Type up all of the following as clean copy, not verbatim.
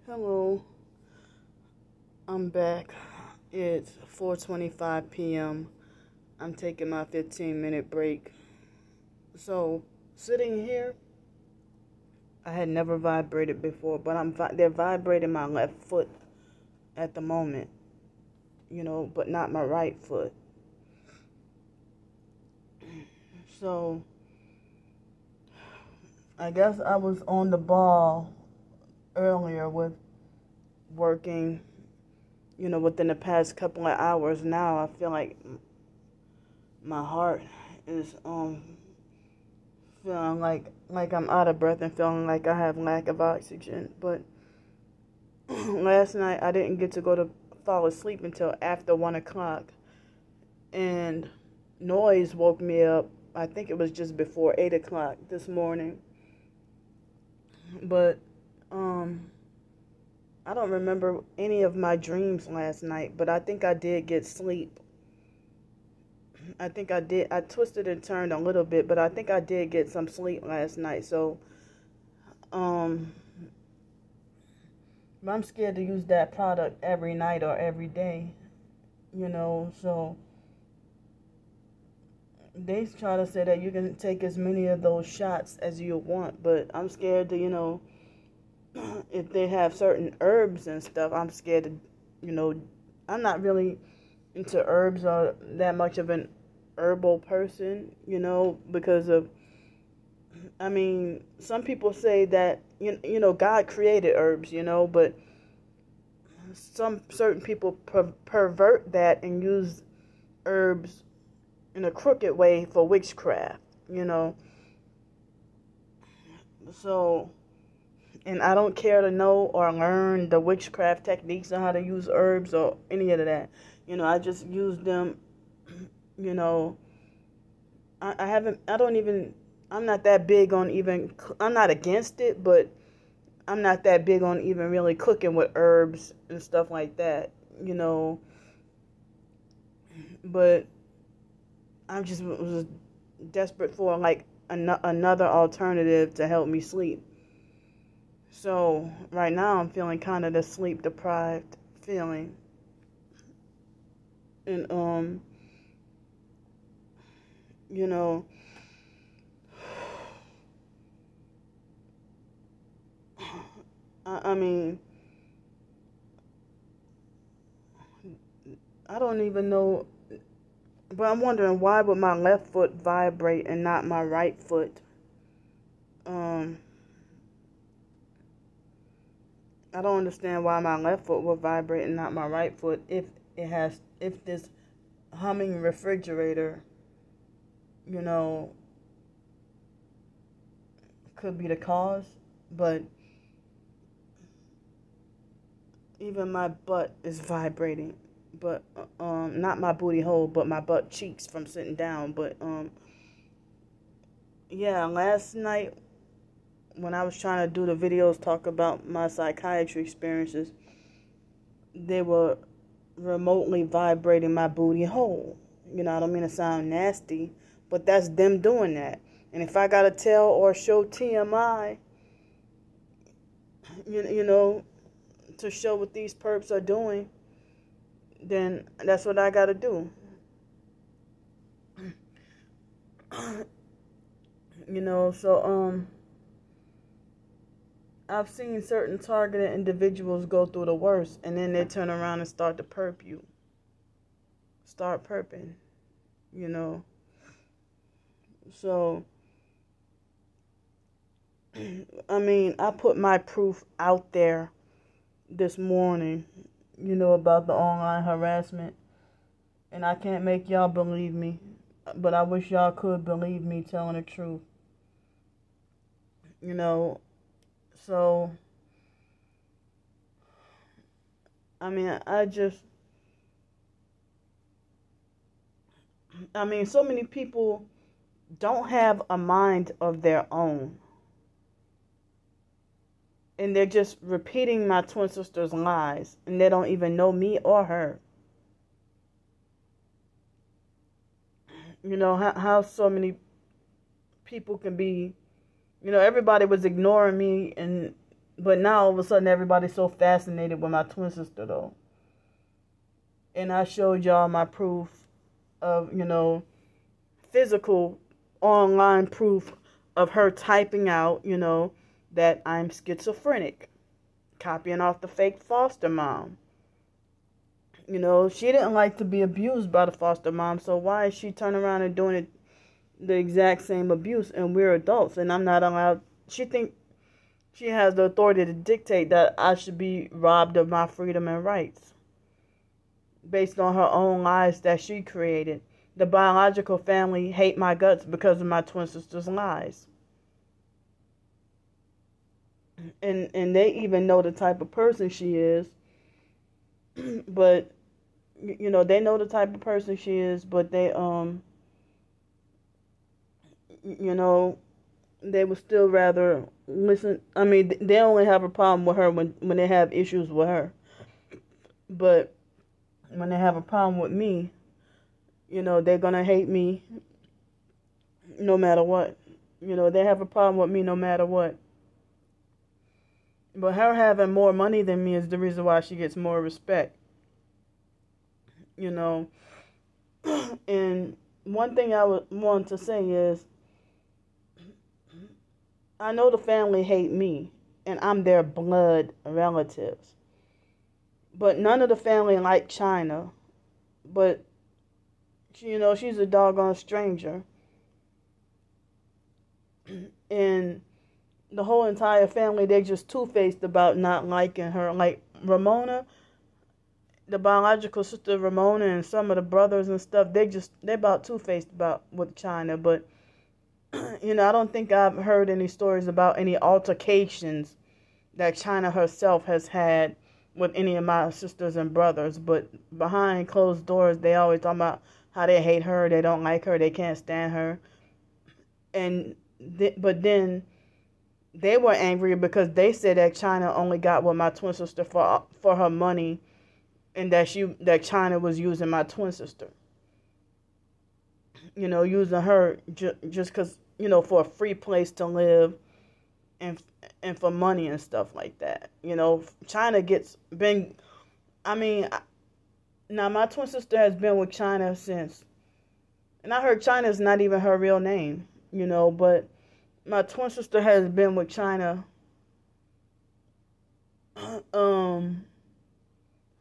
Hello, I'm back. It's 4:25 p.m. I'm taking my 15-minute break. So, sitting here, I had never vibrated before, but they're vibrating my left foot at the moment, but not my right foot. So, I guess I was on the ball earlier with working, within the past couple of hours. Now I feel like my heart is feeling like I'm out of breath and feeling like I have lack of oxygen. But last night I didn't get to fall asleep until after 1 o'clock, and noise woke me up. I think it was just before 8 o'clock this morning. But I don't remember any of my dreams last night, but I think I did get sleep. I think I did. I twisted and turned a little bit, but I think I did get some sleep last night. So, I'm scared to use that product every night or every day, so they try to say that you can take as many of those shots as you want, but I'm scared to, if they have certain herbs and stuff, I'm scared to, I'm not really into herbs or that much of an herbal person, because of, some people say that, God created herbs, but some certain people pervert that and use herbs in a crooked way for witchcraft, So, and I don't care to know or learn the witchcraft techniques on how to use herbs or any of that. I just use them, I'm not that big on I'm not against it, but I'm not that big on even really cooking with herbs and stuff like that, But I just was desperate for another alternative to help me sleep. So right now I'm feeling kind of the sleep deprived feeling. And I don't even know, but I'm wondering, why would my left foot vibrate and not my right foot? I don't understand why my left foot will vibrate and not my right foot if this humming refrigerator, could be the cause. But even my butt is vibrating, but not my booty hole, but my butt cheeks from sitting down. But yeah, last night when I was trying to do the videos talk about my psychiatry experiences, they were remotely vibrating my booty hole. I don't mean to sound nasty, but that's them doing that. And if I gotta tell or show TMI, to show what these perps are doing, then that's what I gotta do. So I've seen certain targeted individuals go through the worst, and then they turn around and start to perp you. Start perping, So, I put my proof out there this morning, about the online harassment, and I can't make y'all believe me, but I wish y'all could believe me telling the truth. So, so many people don't have a mind of their own. And they're just repeating my twin sister's lies, and they don't even know me or her. How so many people can be, everybody was ignoring me and But now all of a sudden everybody's so fascinated with my twin sister though. And I showed y'all my proof of, physical online proof of her typing out, that I'm schizophrenic, copying off the fake foster mom. She didn't like to be abused by the foster mom, so why is she turning around and doing it the exact same abuse? And we're adults, and I'm not allowed. She thinks she has the authority to dictate that I should be robbed of my freedom and rights based on her own lies that she created. The biological family hate my guts because of my twin sister's lies. And they even know the type of person she is. But, they know the type of person she is, but they, they would still rather listen. I mean, they only have a problem with her when they have issues with her. But when they have a problem with me, they're going to hate me no matter what. They have a problem with me no matter what. But her having more money than me is the reason why she gets more respect. And one thing I would want to say is, I know the family hate me, and I'm their blood relatives. But none of the family like China. But, she's a doggone stranger. And the whole entire family, they just two-faced about not liking her. Like Ramona, the biological sister Ramona, and some of the brothers and stuff, they're about two-faced about with China. But, I don't think I've heard any stories about any altercations that China herself has had with any of my sisters and brothers. But behind closed doors, they always talk about how they hate her, they don't like her, they can't stand her. And but then they were angry because they said that China only got with my twin sister for her money, and that China was using my twin sister. Using her just because, for a free place to live and for money and stuff like that. China now my twin sister has been with China since, and I heard China's not even her real name, but my twin sister has been with China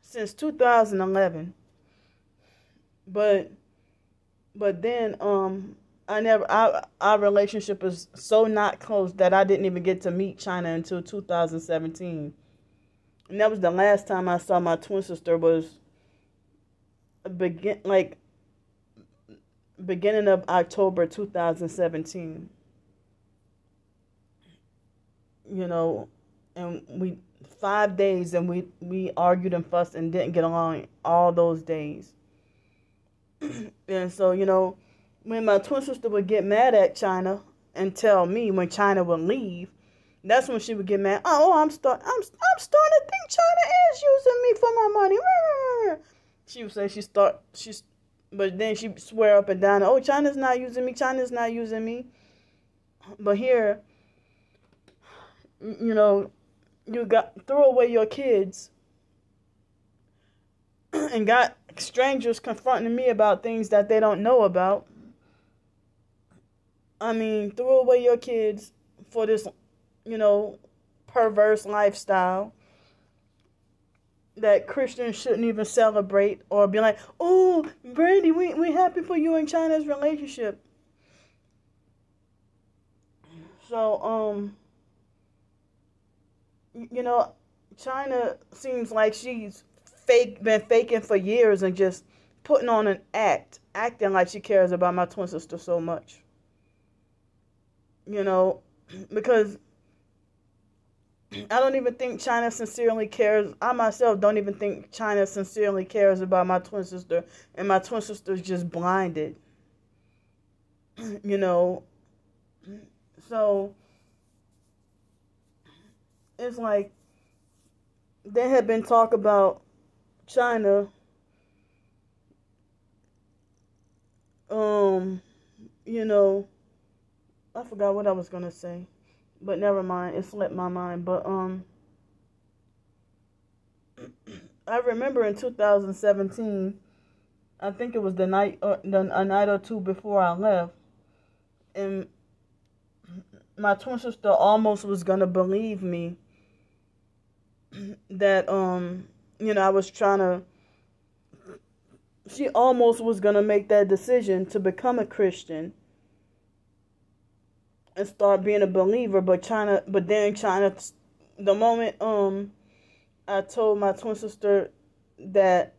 since 2011. But then our relationship is so not close that I didn't even get to meet China until 2017. And that was the last time I saw my twin sister, was beginning of October 2017. And we 5 days, and we argued and fussed and didn't get along all those days. And so, when my twin sister would get mad at China and tell me when China would leave, that's when she would get mad. Oh, I'm starting to think China is using me for my money. She would say but then she'd swear up and down, oh, China's not using me, China's not using me. But here, you threw away your kids and got strangers confronting me about things that they don't know about. I mean, threw away your kids for this, perverse lifestyle that Christians shouldn't even celebrate, or be like, oh, Brandy, we happy for you and China's relationship. So, China seems like she's been faking for years and just putting on an acting like she cares about my twin sister so much. Because I don't even think China sincerely cares. I myself don't even think China sincerely cares about my twin sister, and my twin sister is just blinded. So it's like there had been talk about China, I forgot what I was going to say. But never mind, it slipped my mind. But I remember in 2017, I think it was a night or two before I left, and my twin sister almost was gonna believe me that I was trying to. She almost was gonna make that decision to become a Christian and start being a believer, but then China, the moment I told my twin sister that,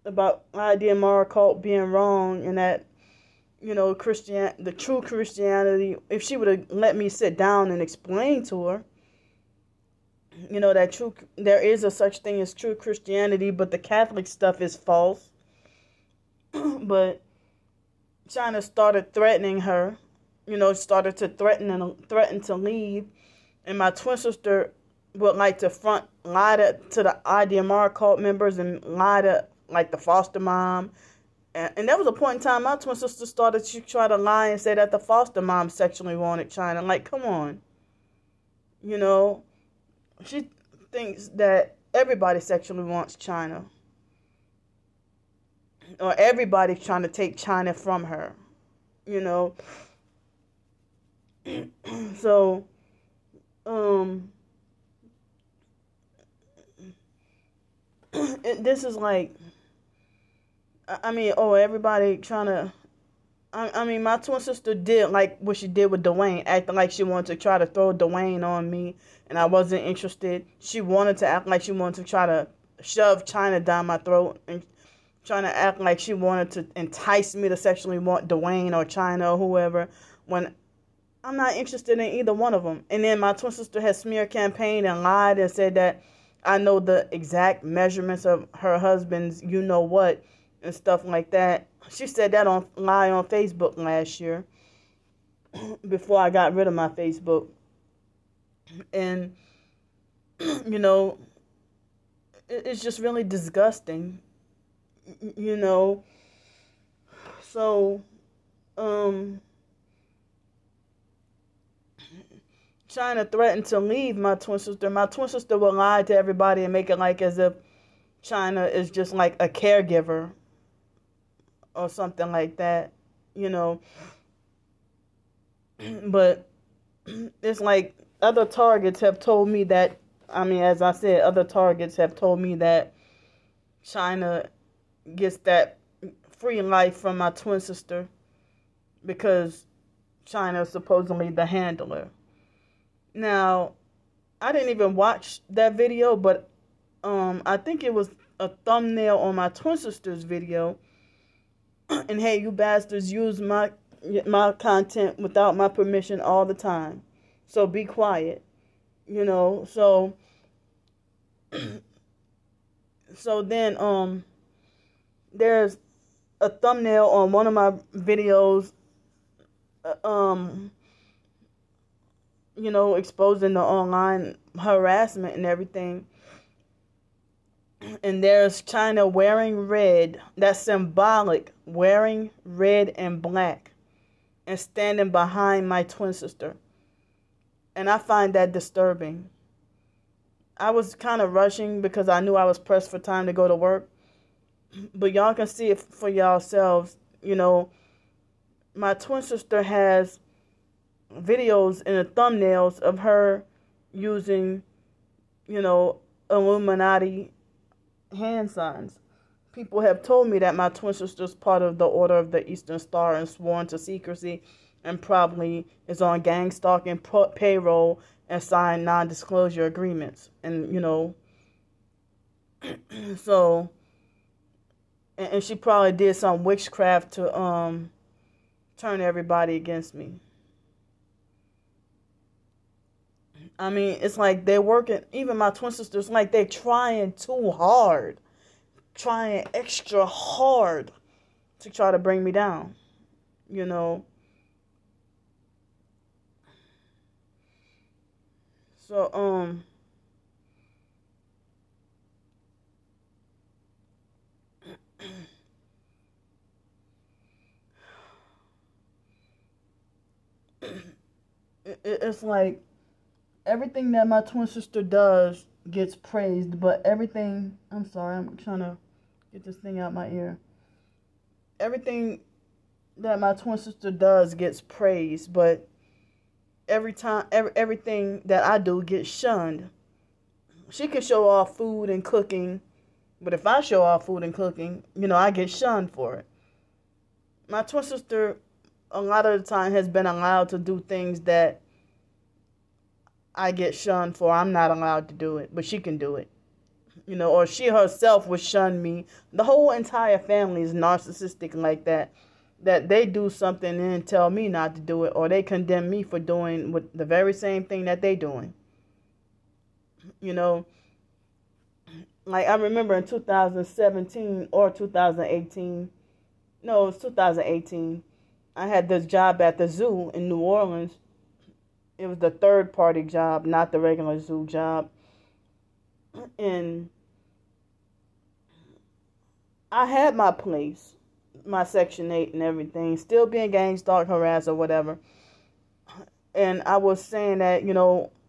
about idea moral cult being wrong, and that, the true Christianity, if she would have let me sit down and explain to her, that there is a such thing as true Christianity, but the Catholic stuff is false. But China started threatening her, started to threaten to leave, and my twin sister would like to lie to the IDMR cult members and lie to like the foster mom. And there was a point in time my twin sister started to try to lie and say that the foster mom sexually wanted China. Like, come on. She thinks that everybody sexually wants China. Or everybody's trying to take China from her. So, this is like, everybody trying to, my twin sister did like what she did with Dwayne, acting like she wanted to try to throw Dwayne on me, and I wasn't interested. She wanted to act like she wanted to try to shove China down my throat, and trying to act like she wanted to entice me to sexually want Dwayne or China or whoever, when I'm not interested in either one of them. And then my twin sister had smear campaigned and lied and said that I know the exact measurements of her husband's you-know-what and stuff like that. She said that on Facebook last year, before I got rid of my Facebook. And, it's just really disgusting, So, China threatened to leave my twin sister. My twin sister would lie to everybody and make it like as if China is just like a caregiver or something like that, But it's like other targets have told me that, as I said, other targets have told me that China gets that free life from my twin sister because China is supposedly the handler. Now, I didn't even watch that video, but I think it was a thumbnail on my twin sister's video. And hey, you bastards use my content without my permission all the time. So be quiet. So then there's a thumbnail on one of my videos exposing the online harassment and everything. And there's China wearing red, that's symbolic, wearing red and black, and standing behind my twin sister. And I find that disturbing. I was kind of rushing because I knew I was pressed for time to go to work. But y'all can see it for yourselves. My twin sister has videos in the thumbnails of her using, Illuminati hand signs. People have told me that my twin sister is part of the Order of the Eastern Star and sworn to secrecy, and probably is on gang stalking payroll and signed non-disclosure agreements. And so, and she probably did some witchcraft to turn everybody against me. It's like they're working, even my twin sisters, like they're trying too hard, trying extra hard to try to bring me down, So, it's like everything that my twin sister does gets praised, but everything, I'm sorry, I'm trying to get this thing out my ear. Everything that my twin sister does gets praised, but everything that I do gets shunned. She can show off food and cooking, but if I show off food and cooking, I get shunned for it. My twin sister, a lot of the time, has been allowed to do things that I get shunned for. I'm not allowed to do it, but she can do it. Or she herself would shun me. The whole entire family is narcissistic like that. That they do something and then tell me not to do it, or they condemn me for doing the very same thing that they doing. Like I remember in 2017 or 2018, no, it was 2018, I had this job at the zoo in New Orleans. It was the third-party job, not the regular zoo job. And I had my place, my Section 8 and everything, still being gang stalked, harassed, or whatever. And I was saying that,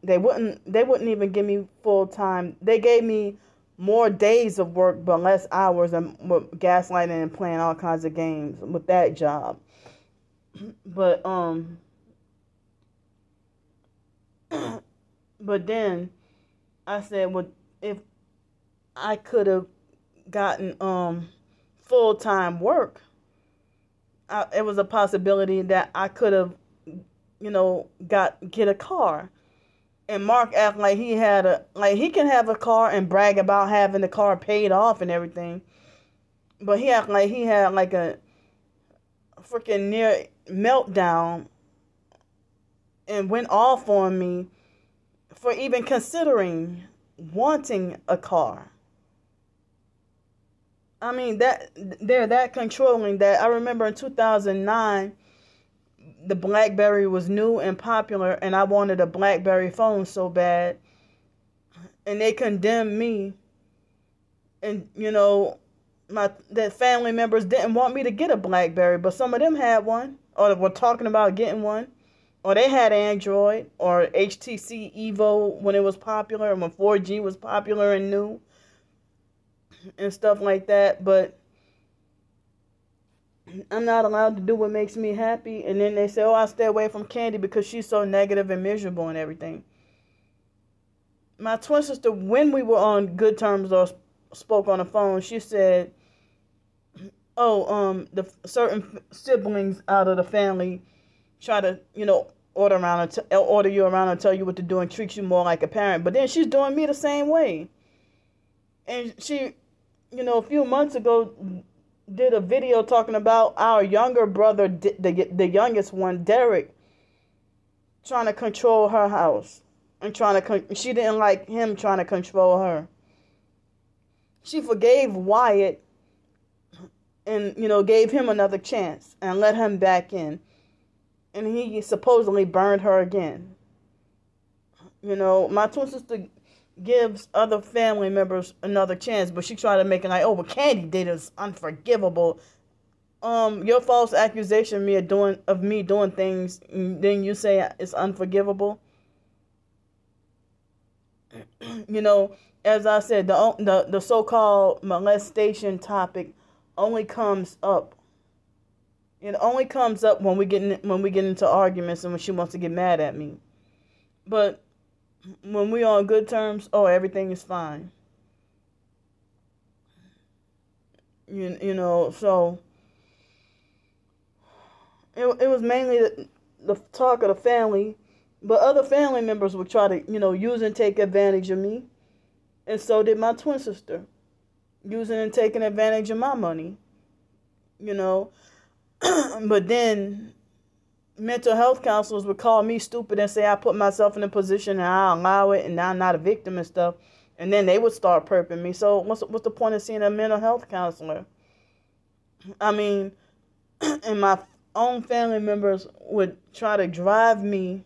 they wouldn't even give me full time. They gave me more days of work but less hours, and gaslighting and playing all kinds of games with that job. But then I said, well, if I could have gotten full-time work, it was a possibility that I could have, get a car. And Mark acted like he can have a car and brag about having the car paid off and everything. But he acted like he had like a freaking near meltdown and went off on me for even considering wanting a car. I mean, they're that controlling that I remember in 2009, the BlackBerry was new and popular, and I wanted a BlackBerry phone so bad, and they condemned me. And that family members didn't want me to get a BlackBerry, but some of them had one, or were talking about getting one, or they had Android or HTC Evo when it was popular, and when 4G was popular and new, and stuff like that. But I'm not allowed to do what makes me happy. And then they say, oh, I stay away from Candy because she's so negative and miserable and everything. My twin sister, when we were on good terms or spoke on the phone, she said, oh, the certain siblings out of the family try to, order you around and tell you what to do and treat you more like a parent. But then she's doing me the same way. And she, a few months ago, did a video talking about our younger brother, the youngest one, Derek, trying to control her house. And she didn't like him trying to control her. She forgave Wyatt and, gave him another chance and let him back in. And he supposedly burned her again. My twin sister gives other family members another chance, but she tried to make it like, oh, what Candy did is unforgivable. Your false accusation of me doing things, then you say it's unforgivable. As I said, the so-called molestation topic only comes up. It only comes up when we get into arguments and when she wants to get mad at me. But when we on good terms, everything is fine. So it was mainly the talk of the family, but other family members would try to, use and take advantage of me. And so did my twin sister, using and taking advantage of my money, But then mental health counselors would call me stupid and say I put myself in a position and I allow it and now I'm not a victim and stuff. And then they would start perping me. So what's the point of seeing a mental health counselor? I mean, and my own family members would try to drive me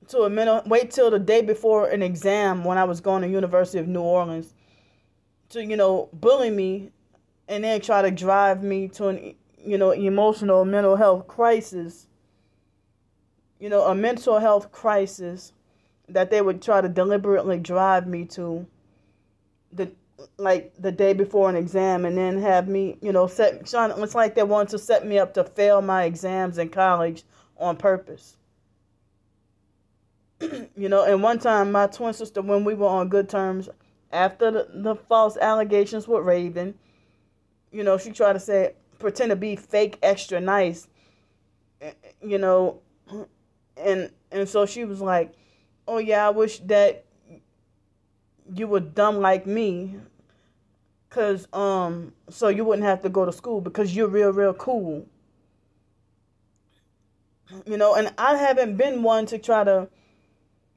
to wait till the day before an exam when I was going to University of New Orleans to, bully me and then try to drive me to an, emotional mental health crisis a mental health crisis that they would try to deliberately drive me to the day before an exam, and then have me, it's like they wanted to set me up to fail my exams in college on purpose. And one time my twin sister, when we were on good terms after the false allegations with Raven, she tried to pretend to be fake extra nice, and so she was like, oh yeah, I wish that you were dumb like me, cause so you wouldn't have to go to school because you're real cool. And I haven't been one to try to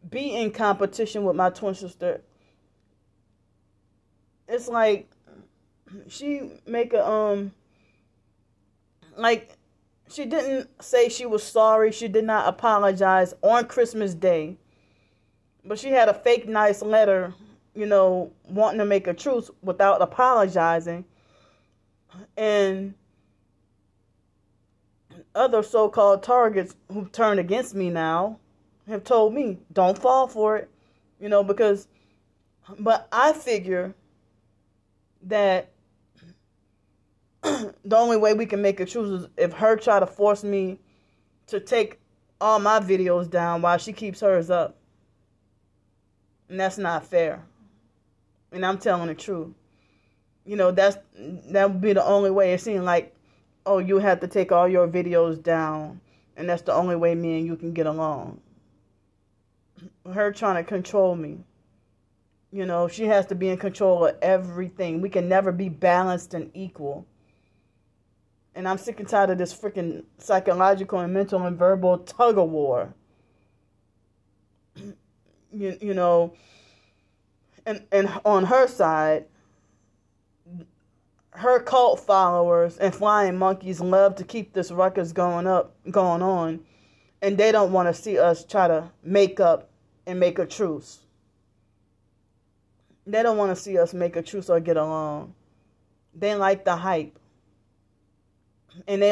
be in competition with my twin sister. It's like she make a she didn't say she was sorry. She did not apologize on Christmas Day. But she had a fake nice letter, wanting to make a truce without apologizing. And other so-called targets who turned against me now have told me, don't fall for it, but I figure that the only way we can make a truce is if her try to force me to take all my videos down while she keeps hers up. And that's not fair. And I'm telling the truth. That would be the only way. It seemed like, oh, you have to take all your videos down, and that's the only way me and you can get along. Her trying to control me. She has to be in control of everything. We can never be balanced and equal. And I'm sick and tired of this freaking psychological and mental and verbal tug of war. And on her side, her cult followers and flying monkeys love to keep this ruckus going on, and they don't want to see us try to make up and make a truce. They don't want to see us make a truce or get along. They like the hype. And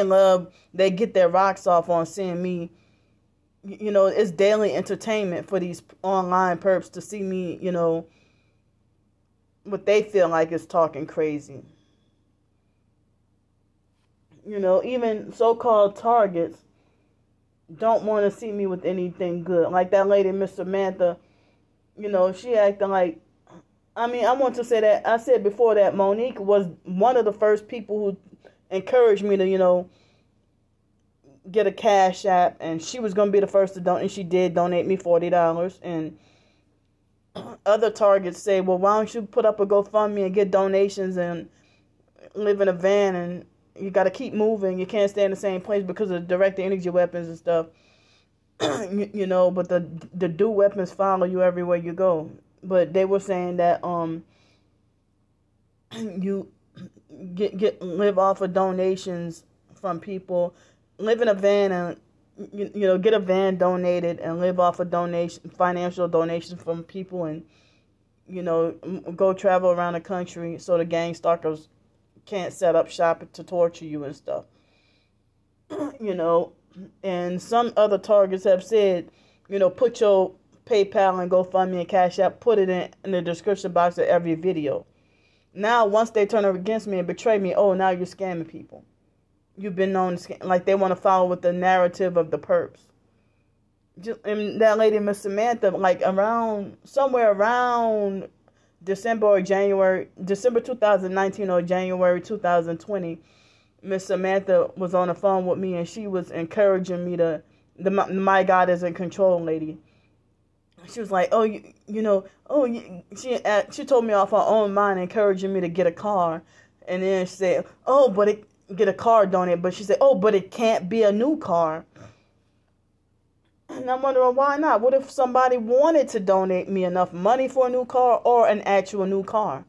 they get their rocks off on seeing me. It's daily entertainment for these online perps to see me, what they feel like is talking crazy. Even so-called targets don't want to see me with anything good. Like that lady, Miss Samantha, she acting like, I want to say that, I said before that Monique was one of the first people who encouraged me to, get a Cash App, and she was going to be the first to donate, and she did donate me $40, and other targets say, well, why don't you put up a GoFundMe and get donations and live in a van, and you got to keep moving, you can't stay in the same place because of direct energy weapons and stuff, but the do weapons follow you everywhere you go. But they were saying that you live off of donations from people, live in a van and get a van donated and live off of financial donations from people, and go travel around the country so the gang stalkers can't set up shop to torture you and stuff. And some other targets have said, put your PayPal and GoFundMe and Cash App, put it in the description box of every video. Now, once they turn against me and betray me, oh, now you're scamming people. You've been known to scam. Like, they want to follow with the narrative of the perps. And that lady, Miss Samantha, like somewhere around December 2019 or January 2020, Miss Samantha was on the phone with me, and she was encouraging me the My God is in Control lady. She was like, she told me off her own mind, encouraging me to get a car. And then she said, get a car donated. But she said, but it can't be a new car. And I'm wondering, why not? What if somebody wanted to donate me enough money for a new car or an actual new car?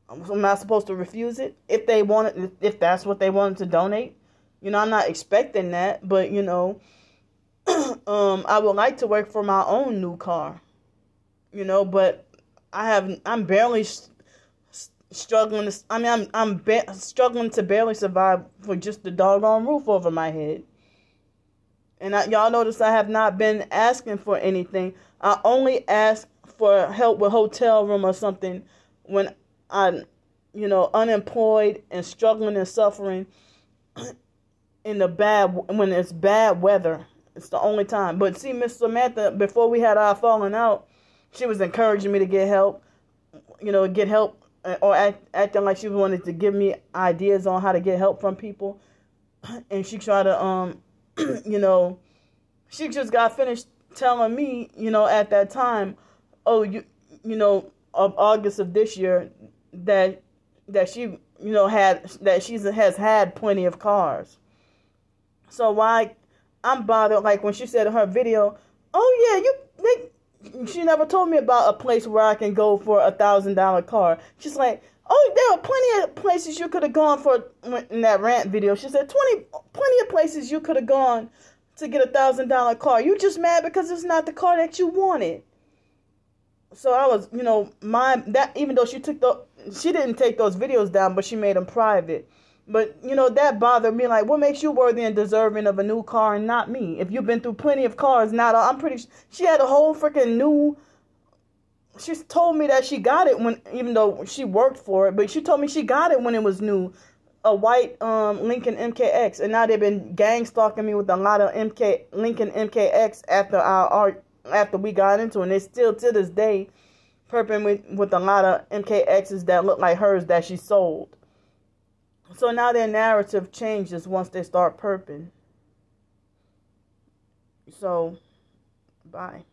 Am I supposed to refuse it? If that's what they wanted to donate? I'm not expecting that, but, I would like to work for my own new car, but I'm barely struggling. I'm struggling to barely survive for just the doggone roof over my head. And y'all notice I have not been asking for anything. I only ask for help with hotel room or something when I'm, unemployed and struggling and suffering when it's bad weather. It's the only time. But see, Miss Samantha, before we had our falling out, she was encouraging me to get help, or acting like she wanted to give me ideas on how to get help from people. And she tried to, she just got finished telling me, at that time, of August of this year, that she, has had plenty of cars. So why I'm bothered, like when she said in her video, she never told me about a place where I can go for $1,000 car. She's like, there are plenty of places you could have gone for in that rant video. She said plenty of places you could have gone to get $1,000 car. You just mad because it's not the car that you wanted. So I was, even though she didn't take those videos down, but she made them private. But, that bothered me. Like, what makes you worthy and deserving of a new car and not me? If you've been through plenty of cars, I'm pretty sure she had a whole freaking new. She told me that she got it even though she worked for it, but she told me she got it when it was new. A white Lincoln MKX. And now they've been gang stalking me with a lot of Lincoln MKX after we got into it. And they still, to this day, perping with a lot of MKXs that look like hers that she sold. So now their narrative changes once they start perping. So, bye.